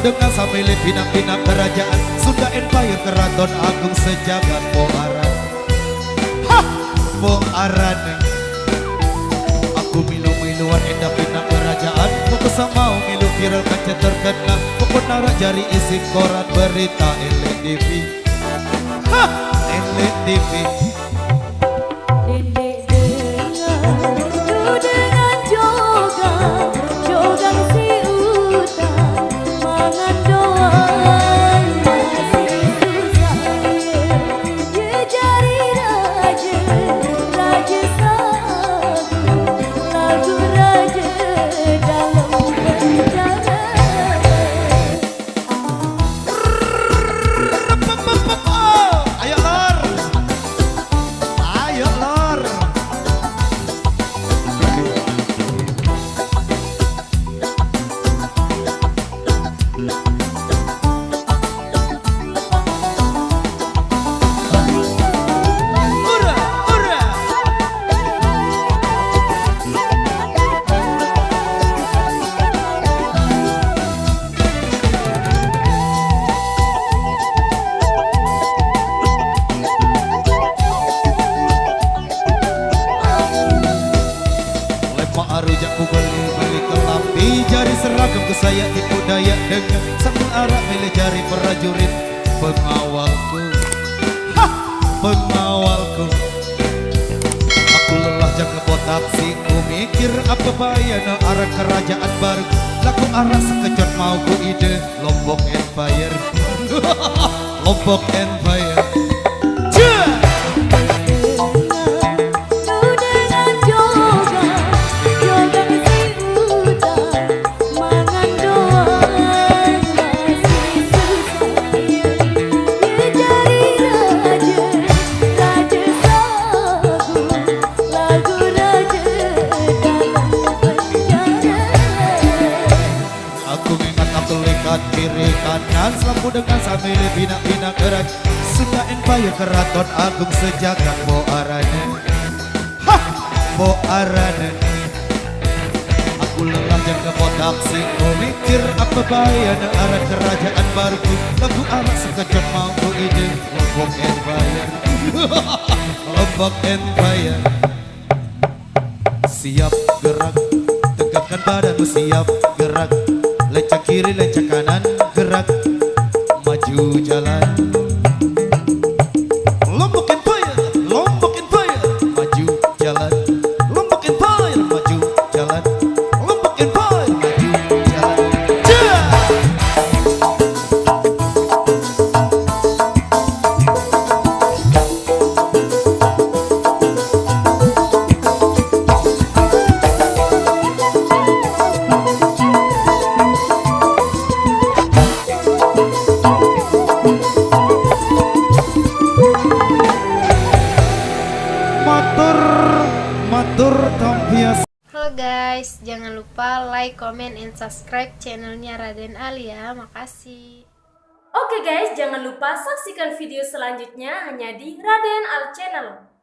dengan sambil pinang-pinang kerajaan Sunda Empire Keraton Agung Sejagat Poaran. Hah, Poaran. Aku milu-miluan indah pinang kerajaan Buku mau milu viral kaca terkenal Buku narak jari isi koran berita LTV. Hah, LTV. Rujak ku beli kelambi jari seragam ke saya tipu daya dengan sambil arak milih jari prajurit pengawalku. Hah, pengawalku. Aku lelah jaga taksi ku mikir apa bayana arah kerajaan baru laku arah sekejap mau ku ide Lombok Empire. Lombok Empire. Kiri kanan selalu dengan sambil bina-bina kerat Sunda Empire Keraton Agung Sejagat Poaran. Hah, Poaran. Aku lelah jaga taksi ku mikir apa bayana arah kerajaan baruku lagu alat sekejap mau ku ide Lombok Empire. Lombok Empire. Siap gerak, tegakkan badanmu, siap gerak, lencang kiri, lencang kanan, gerak, maju jalan. Lombok Empire, Lombok Empire, maju jalan. Lombok Empire, maju jalan. Lombok Empire, maju jalan. Halo guys, jangan lupa like, comment, and subscribe channelnya Raden Ali ya. Makasih. Oke guys, jangan lupa saksikan video selanjutnya hanya di Raden Al Channel.